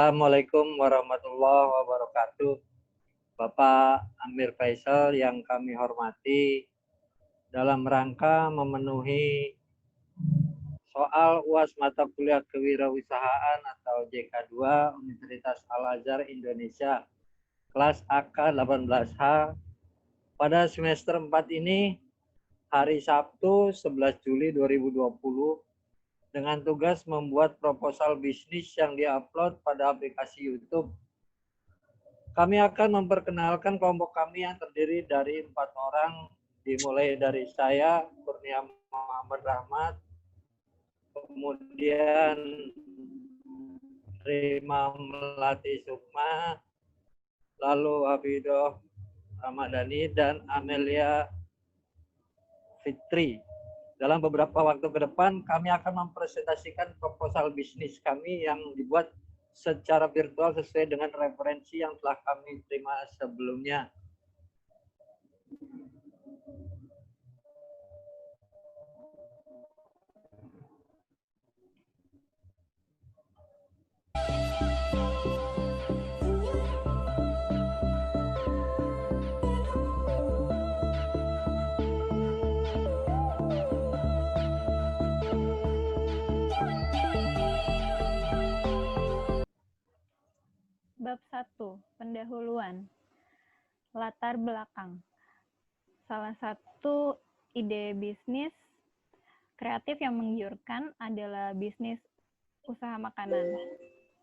Assalamualaikum warahmatullahi wabarakatuh. Bapak Amir Faisal yang kami hormati, dalam rangka memenuhi soal UAS mata kuliah kewirausahaan atau JK2 Universitas Al-Azhar Indonesia kelas AK 18H pada semester 4 ini hari Sabtu 11 Juli 2020 dengan tugas membuat proposal bisnis yang diupload pada aplikasi YouTube. Kami akan memperkenalkan kelompok kami yang terdiri dari 4 orang, dimulai dari saya, Kurnia Muhammad Rahmat, kemudian Rima Melati Sukma, lalu Hafidoh Ramadhani, dan Amelia Fitri. Dalam beberapa waktu ke depan, kami akan mempresentasikan proposal bisnis kami yang dibuat secara virtual sesuai dengan referensi yang telah kami terima sebelumnya. Bab 1. Pendahuluan. Latar belakang. Salah satu ide bisnis kreatif yang menggiurkan adalah bisnis usaha makanan.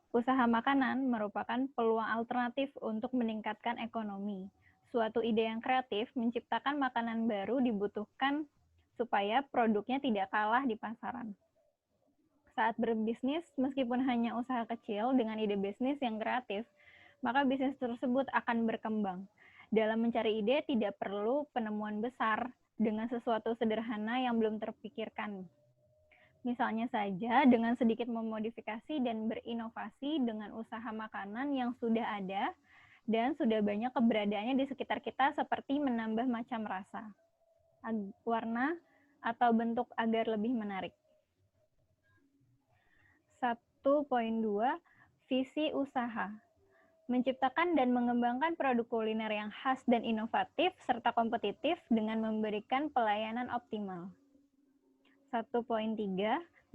Usaha makanan merupakan peluang alternatif untuk meningkatkan ekonomi. Suatu ide yang kreatif menciptakan makanan baru dibutuhkan supaya produknya tidak kalah di pasaran. Saat berbisnis, meskipun hanya usaha kecil dengan ide bisnis yang kreatif, maka bisnis tersebut akan berkembang. Dalam mencari ide tidak perlu penemuan besar dengan sesuatu sederhana yang belum terpikirkan. Misalnya saja dengan sedikit memodifikasi dan berinovasi dengan usaha makanan yang sudah ada dan sudah banyak keberadaannya di sekitar kita, seperti menambah macam rasa, warna, atau bentuk agar lebih menarik. 1.2 Visi usaha. Menciptakan dan mengembangkan produk kuliner yang khas dan inovatif serta kompetitif dengan memberikan pelayanan optimal. 1.3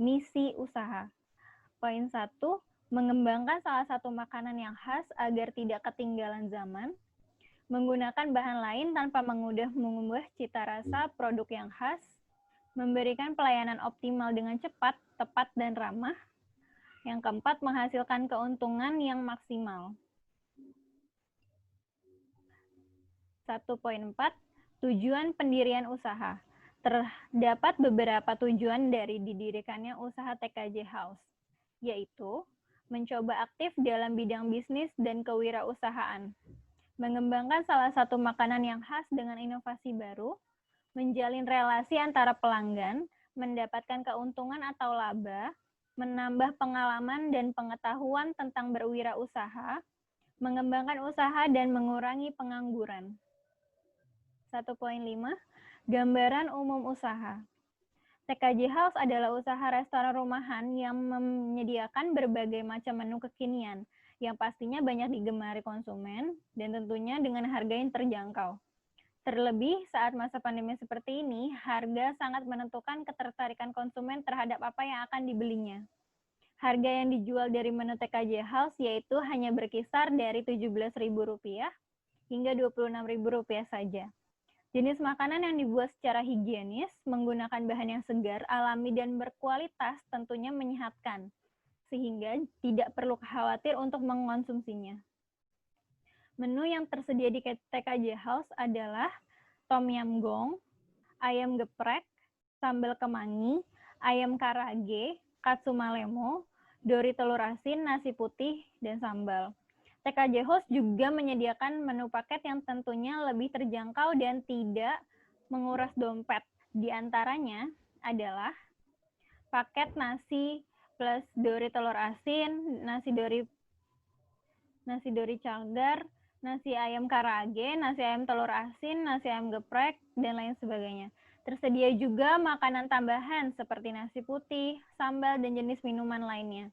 Misi usaha. Poin 1, mengembangkan salah satu makanan yang khas agar tidak ketinggalan zaman, menggunakan bahan lain tanpa mengubah cita rasa produk yang khas, memberikan pelayanan optimal dengan cepat, tepat, dan ramah. Yang keempat, menghasilkan keuntungan yang maksimal. 1.4 Tujuan pendirian usaha. Terdapat beberapa tujuan dari didirikannya usaha TKJ House, yaitu mencoba aktif dalam bidang bisnis dan kewirausahaan, mengembangkan salah satu makanan yang khas dengan inovasi baru, menjalin relasi antara pelanggan, mendapatkan keuntungan atau laba, menambah pengalaman dan pengetahuan tentang berwirausaha, mengembangkan usaha dan mengurangi pengangguran. 1.5 Gambaran umum usaha. TKJ House adalah usaha restoran rumahan yang menyediakan berbagai macam menu kekinian yang pastinya banyak digemari konsumen dan tentunya dengan harga yang terjangkau. Terlebih saat masa pandemi seperti ini, harga sangat menentukan ketertarikan konsumen terhadap apa yang akan dibelinya. Harga yang dijual dari menu TKJ House yaitu hanya berkisar dari Rp17.000 hingga Rp26.000 saja. Jenis makanan yang dibuat secara higienis, menggunakan bahan yang segar, alami, dan berkualitas tentunya menyehatkan, sehingga tidak perlu khawatir untuk mengonsumsinya. Menu yang tersedia di TKJ House adalah tom yam gong, ayam geprek, sambal kemangi, ayam karage, katsu malemo, dori telur asin, nasi putih, dan sambal. TKJ House juga menyediakan menu paket yang tentunya lebih terjangkau dan tidak menguras dompet. Di antaranya adalah paket nasi plus dori telur asin, nasi dori cadar, nasi ayam karage, nasi ayam telur asin, nasi ayam geprek, dan lain sebagainya. Tersedia juga makanan tambahan seperti nasi putih, sambal, dan jenis minuman lainnya.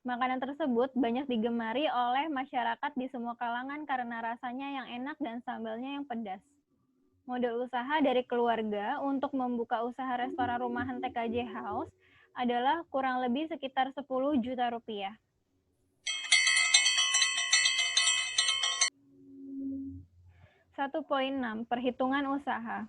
Makanan tersebut banyak digemari oleh masyarakat di semua kalangan karena rasanya yang enak dan sambalnya yang pedas. Modal usaha dari keluarga untuk membuka usaha restoran rumahan TKJ House adalah kurang lebih sekitar 10 juta rupiah. (1.6) Perhitungan usaha.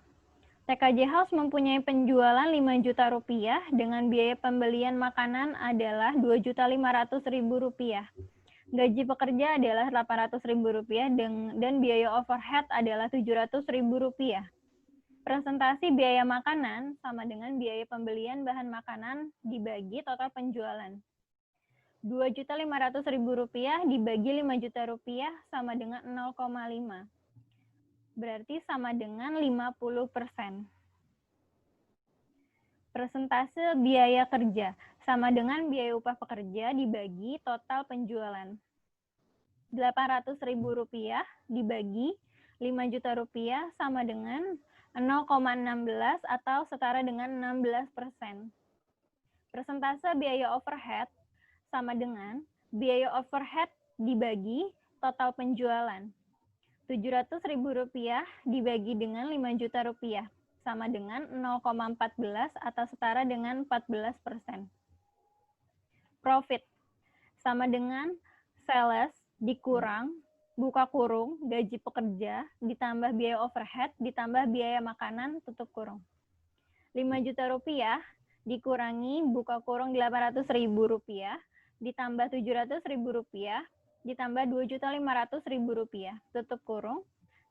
TKJ House mempunyai penjualan 5 juta rupiah dengan biaya pembelian makanan adalah 2.500.000 rupiah. Gaji pekerja adalah 800.000 rupiah dan biaya overhead adalah 700.000 rupiah. Presentasi biaya makanan sama dengan biaya pembelian bahan makanan dibagi total penjualan. 2.500.000 rupiah dibagi 5 juta rupiah sama dengan 0,5. Berarti sama dengan 50%. Persentase biaya kerja sama dengan biaya upah pekerja dibagi total penjualan. 800.000 rupiah dibagi 5 juta rupiah sama dengan 0,16 atau setara dengan 16%. Persentase biaya overhead sama dengan biaya overhead dibagi total penjualan. 700.000 rupiah dibagi dengan 5 juta rupiah sama dengan 0,14 atau setara dengan 14%. Profit sama dengan sales dikurang buka kurung gaji pekerja ditambah biaya overhead ditambah biaya makanan tutup kurung. 5 juta rupiah dikurangi buka kurung 800.000 rupiah ditambah 700.000 rupiah ditambah 2.500.000 rupiah tutup kurung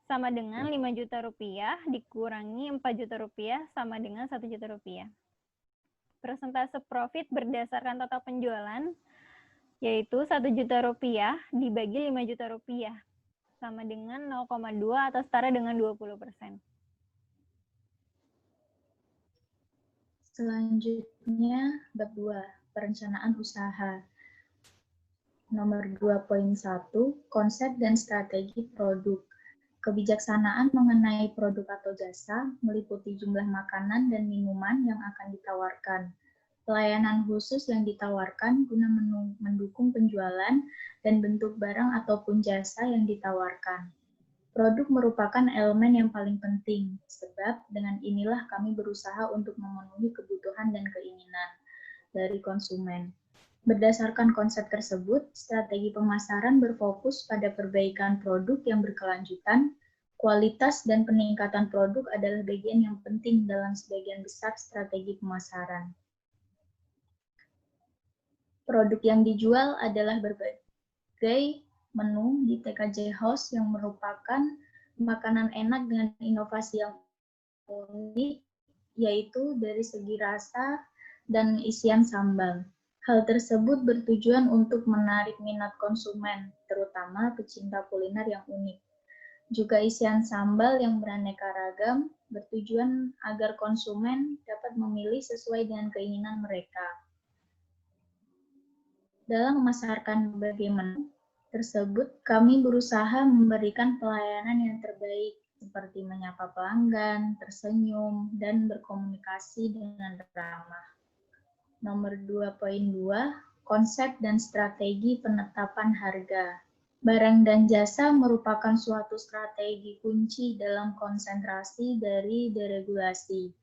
sama dengan 5 juta rupiah dikurangi 4 juta rupiah sama dengan 1 juta rupiah. Persentase profit berdasarkan total penjualan yaitu 1 juta rupiah dibagi 5 juta rupiah sama dengan 0,2 atau setara dengan 20%. Selanjutnya, bab 2, perencanaan usaha. Nomor 2.1, konsep dan strategi produk. Kebijaksanaan mengenai produk atau jasa meliputi jumlah makanan dan minuman yang akan ditawarkan, pelayanan khusus yang ditawarkan guna mendukung penjualan, dan bentuk barang ataupun jasa yang ditawarkan. Produk merupakan elemen yang paling penting, sebab dengan inilah kami berusaha untuk memenuhi kebutuhan dan keinginan dari konsumen. Berdasarkan konsep tersebut, strategi pemasaran berfokus pada perbaikan produk yang berkelanjutan. Kualitas dan peningkatan produk adalah bagian yang penting dalam sebagian besar strategi pemasaran. Produk yang dijual adalah berbagai menu di TKJ House yang merupakan makanan enak dengan inovasi yang unik, yaitu dari segi rasa dan isian sambal. Hal tersebut bertujuan untuk menarik minat konsumen, terutama pecinta kuliner yang unik. Juga isian sambal yang beraneka ragam, bertujuan agar konsumen dapat memilih sesuai dengan keinginan mereka. Dalam memasarkan berbagai menu tersebut, kami berusaha memberikan pelayanan yang terbaik, seperti menyapa pelanggan, tersenyum, dan berkomunikasi dengan ramah. Nomor 2.2, konsep dan strategi penetapan harga. Barang dan jasa merupakan suatu strategi kunci dalam konsentrasi dari deregulasi.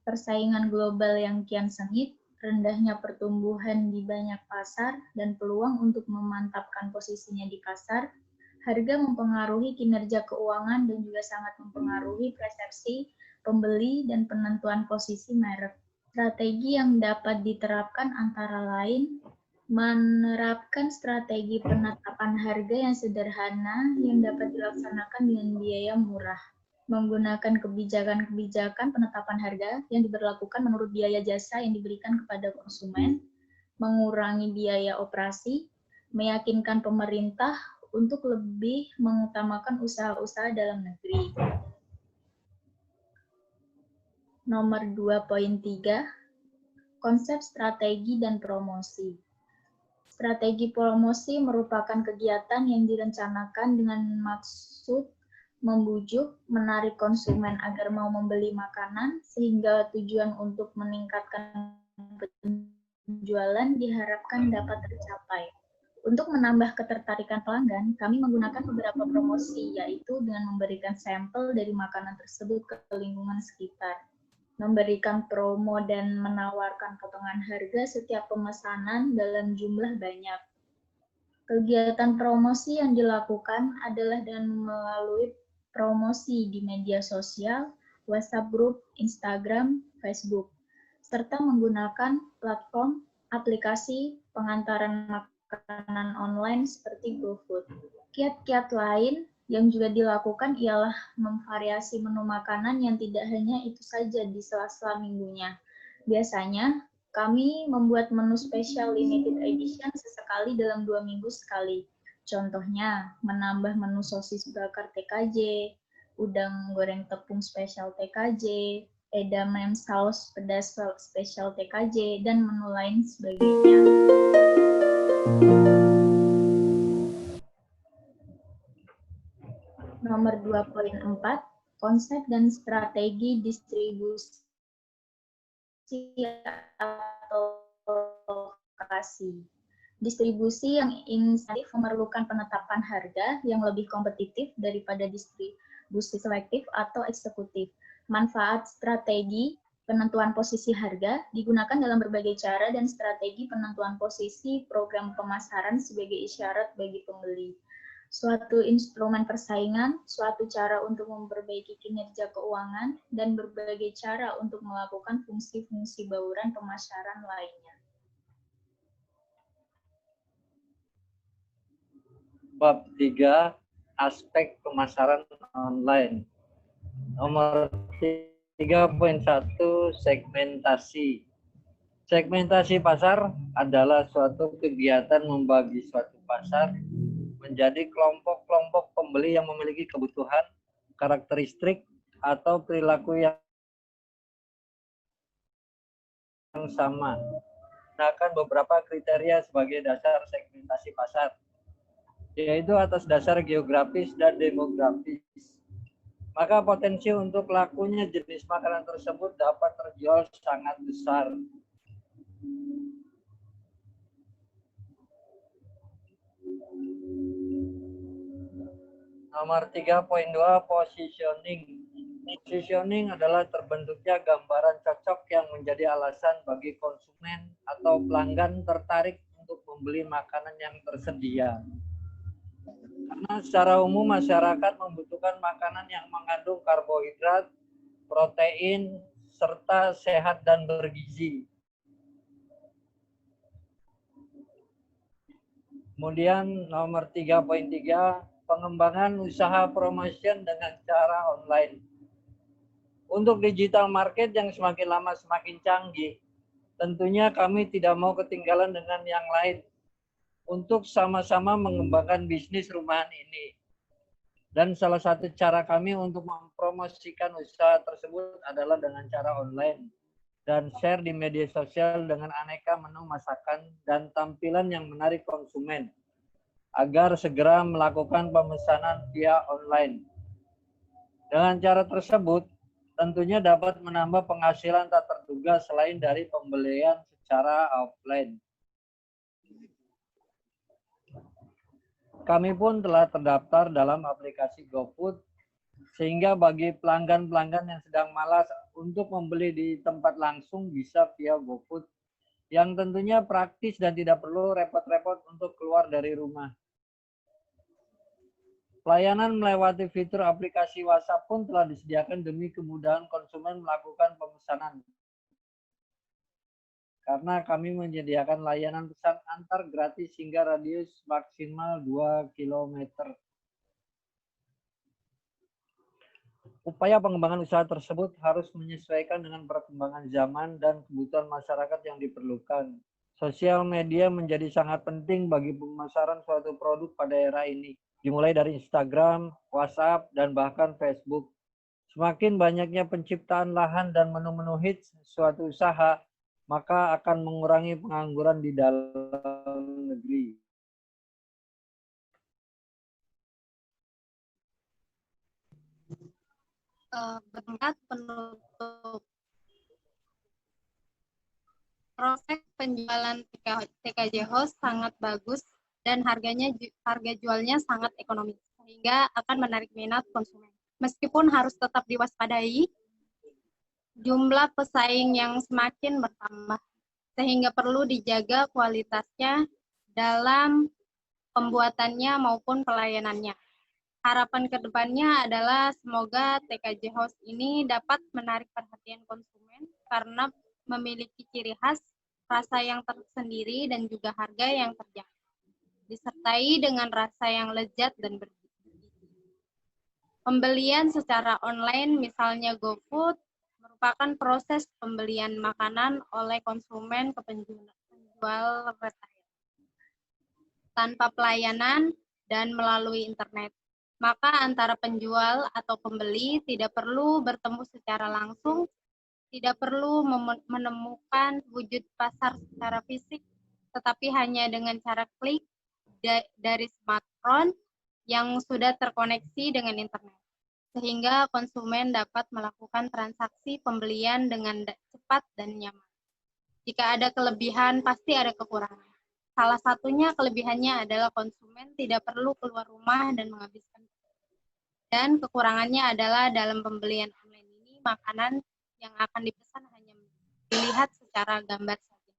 Persaingan global yang kian sengit, rendahnya pertumbuhan di banyak pasar, dan peluang untuk memantapkan posisinya di pasar, harga mempengaruhi kinerja keuangan dan juga sangat mempengaruhi persepsi pembeli dan penentuan posisi merek. Strategi yang dapat diterapkan antara lain menerapkan strategi penetapan harga yang sederhana yang dapat dilaksanakan dengan biaya murah, menggunakan kebijakan-kebijakan penetapan harga yang diberlakukan menurut biaya jasa yang diberikan kepada konsumen, mengurangi biaya operasi, meyakinkan pemerintah untuk lebih mengutamakan usaha-usaha dalam negeri. Nomor 2.3, konsep strategi dan promosi. Strategi promosi merupakan kegiatan yang direncanakan dengan maksud membujuk, menarik konsumen agar mau membeli makanan, sehingga tujuan untuk meningkatkan penjualan diharapkan dapat tercapai. Untuk menambah ketertarikan pelanggan, kami menggunakan beberapa promosi, yaitu dengan memberikan sampel dari makanan tersebut ke lingkungan sekitar, memberikan promo dan menawarkan potongan harga setiap pemesanan dalam jumlah banyak. Kegiatan promosi yang dilakukan adalah dengan melalui promosi di media sosial, WhatsApp group, Instagram, Facebook, serta menggunakan platform aplikasi pengantaran makanan online seperti GoFood. Kiat-kiat lain yang juga dilakukan ialah memvariasi menu makanan yang tidak hanya itu saja di sela-sela minggunya. Biasanya, kami membuat menu spesial limited edition sesekali dalam 2 minggu sekali. Contohnya, menambah menu sosis bakar TKJ, udang goreng tepung spesial TKJ, edamame saus pedas spesial TKJ, dan menu lain sebagainya. Nomor 2.4, konsep dan strategi distribusi atau lokasi. Distribusi yang inisiatif memerlukan penetapan harga yang lebih kompetitif daripada distribusi selektif atau eksekutif. Manfaat strategi penentuan posisi harga digunakan dalam berbagai cara dan strategi penentuan posisi program pemasaran sebagai isyarat bagi pembeli. Suatu instrumen persaingan, suatu cara untuk memperbaiki kinerja keuangan, dan berbagai cara untuk melakukan fungsi-fungsi bauran pemasaran lainnya. Bab 3, aspek pemasaran online. Nomor 3.1, segmentasi. Segmentasi pasar adalah suatu kegiatan membagi suatu pasar menjadi kelompok-kelompok pembeli yang memiliki kebutuhan, karakteristik, atau perilaku yang sama. Gunakan beberapa kriteria sebagai dasar segmentasi pasar, yaitu atas dasar geografis dan demografis. Maka potensi untuk lakunya jenis makanan tersebut dapat terjual sangat besar. Nomor 3.2, positioning. Positioning adalah terbentuknya gambaran cocok yang menjadi alasan bagi konsumen atau pelanggan tertarik untuk membeli makanan yang tersedia. Karena secara umum masyarakat membutuhkan makanan yang mengandung karbohidrat, protein, serta sehat dan bergizi. Kemudian nomor 3.3, pengembangan usaha promotion dengan cara online. Untuk digital market yang semakin lama semakin canggih, tentunya kami tidak mau ketinggalan dengan yang lain untuk sama-sama mengembangkan bisnis rumahan ini. Dan salah satu cara kami untuk mempromosikan usaha tersebut adalah dengan cara online dan share di media sosial dengan aneka menu masakan dan tampilan yang menarik konsumen agar segera melakukan pemesanan via online. Dengan cara tersebut, tentunya dapat menambah penghasilan tak terduga selain dari pembelian secara offline. Kami pun telah terdaftar dalam aplikasi GoFood, sehingga bagi pelanggan-pelanggan yang sedang malas untuk membeli di tempat langsung bisa via GoFood, yang tentunya praktis dan tidak perlu repot-repot untuk keluar dari rumah. Pelayanan melewati fitur aplikasi WhatsApp pun telah disediakan demi kemudahan konsumen melakukan pemesanan. Karena kami menyediakan layanan pesan antar gratis hingga radius maksimal 2 km. Upaya pengembangan usaha tersebut harus menyesuaikan dengan perkembangan zaman dan kebutuhan masyarakat yang diperlukan. Sosial media menjadi sangat penting bagi pemasaran suatu produk pada era ini, dimulai dari Instagram, WhatsApp, dan bahkan Facebook. Semakin banyaknya penciptaan lahan dan menu-menu hits suatu usaha, maka akan mengurangi pengangguran di dalam negeri. Berangkat penutup. Proses penjualan TKJ House sangat bagus dan harga jualnya sangat ekonomis, sehingga akan menarik minat konsumen. Meskipun harus tetap diwaspadai, jumlah pesaing yang semakin bertambah, sehingga perlu dijaga kualitasnya dalam pembuatannya maupun pelayanannya. Harapan kedepannya adalah semoga TKJ House ini dapat menarik perhatian konsumen karena memiliki ciri khas, rasa yang tersendiri, dan juga harga yang terjangkau, disertai dengan rasa yang lezat dan bergizi. Pembelian secara online, misalnya GoFood, merupakan proses pembelian makanan oleh konsumen ke penjual retail tanpa pelayanan dan melalui internet. Maka antara penjual atau pembeli tidak perlu bertemu secara langsung, tidak perlu menemukan wujud pasar secara fisik, tetapi hanya dengan cara klik dari smartphone yang sudah terkoneksi dengan internet, sehingga konsumen dapat melakukan transaksi pembelian dengan cepat dan nyaman. Jika ada kelebihan, pasti ada kekurangan. Salah satunya kelebihannya adalah konsumen tidak perlu keluar rumah dan menghabiskan. Dan kekurangannya adalah dalam pembelian online ini, makanan yang akan dipesan hanya dilihat secara gambar saja.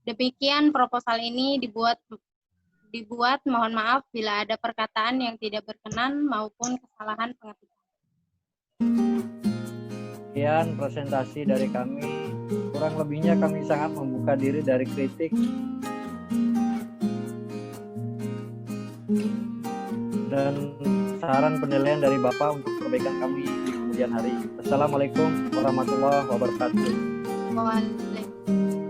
Demikian proposal ini dibuat, mohon maaf bila ada perkataan yang tidak berkenan maupun kesalahan pengertian. Sekian presentasi dari kami. Kurang lebihnya kami sangat membuka diri dari kritik dan saran penilaian dari Bapak untuk perbaikan kami di kemudian hari. Assalamualaikum warahmatullahi wabarakatuh. Waalaikumsalam.